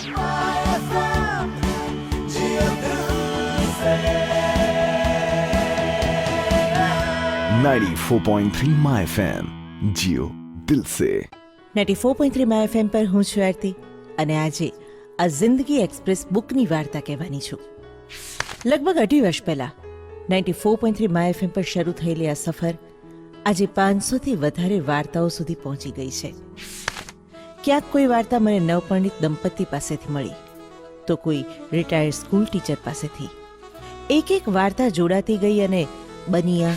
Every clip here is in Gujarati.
.3 माय एफएम जियो दिल से 94.3 માય એફએમ પર હું છું આરતી અને આજે આ જિંદગી એક્સપ્રેસ બુકની વાર્તા કહેવાની છું. લગભગ 2.5 વર્ષ પહેલા 94.3 માય એફએમ પર શરૂ થયેલી આ સફર આજે 500થી વધારે વાર્તાઓ સુધી પહોંચી ગઈ છે. ક્યાંક કોઈ વાર્તા મને નવપરિણીત દંપતી પાસેથી મળી તો કોઈ રિટાયર્ડ સ્કૂલ ટીચર પાસેથી. એક એક વાર્તા જોડાતી ગઈ અને બની આ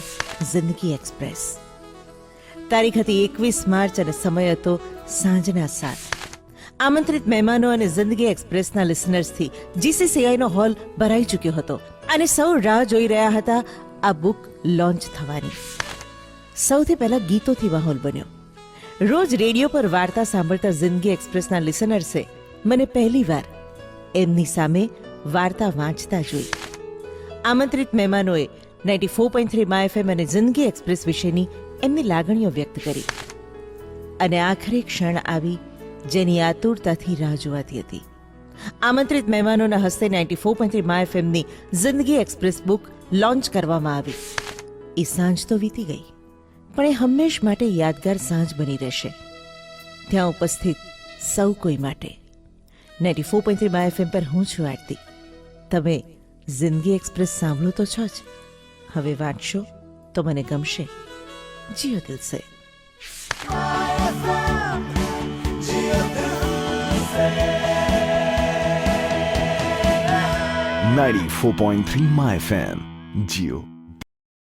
જિંદગી એક્સપ્રેસ. તારીખ હતી 21 માર્ચ અને સમય હતો સાંજના 7. આમંત્રિત મહેમાનો અને જિંદગી એક્સપ્રેસના લિસનર્સથી જીસીસીઆઈનો હોલ ભરાઈ ચૂક્યો હતો અને સૌ રાહ જોઈ રહ્યા હતા આ બુક લોન્ચ થવાની. સૌથી પહેલા ગીતોથી માહોલ બન્યો. રોજ રેડિયો પર વાર્તા સાંભળતા જિંદગી એક્સપ્રેસના લિસનર્સે મને પહેલીવાર એમની સામે વાર્તા વાંચતા જોઈ. આમંત્રિત મહેમાનોએ 94.3 માય એફએમ અને જિંદગી એક્સપ્રેસ વિશેની એમની લાગણીઓ વ્યક્ત કરી અને આખરી ક્ષણ આવી જેની આતુરતાથી રાહ જોવાતી હતી. આમંત્રિત મહેમાનોના હસ્તે 94.3 માય એફએમની જિંદગી એક્સપ્રેસ બુક લોન્ચ કરવામાં આવી. એ સાંજ તો વીતી ગઈ પણ એ હંમેશ માટે યાદગાર સાંજ બની રહેશે ત્યાં ઉપસ્થિત સૌ કોઈ માટે. 94.3 માય એફએમ પર હું છું આરતી. તમે જિંદગી એક્સપ્રેસ સાંભળો તો છો જ, હવે વાંચશો તો મને ગમશે. જીઓ દિલ સે. 94.3 माय एफएम जियो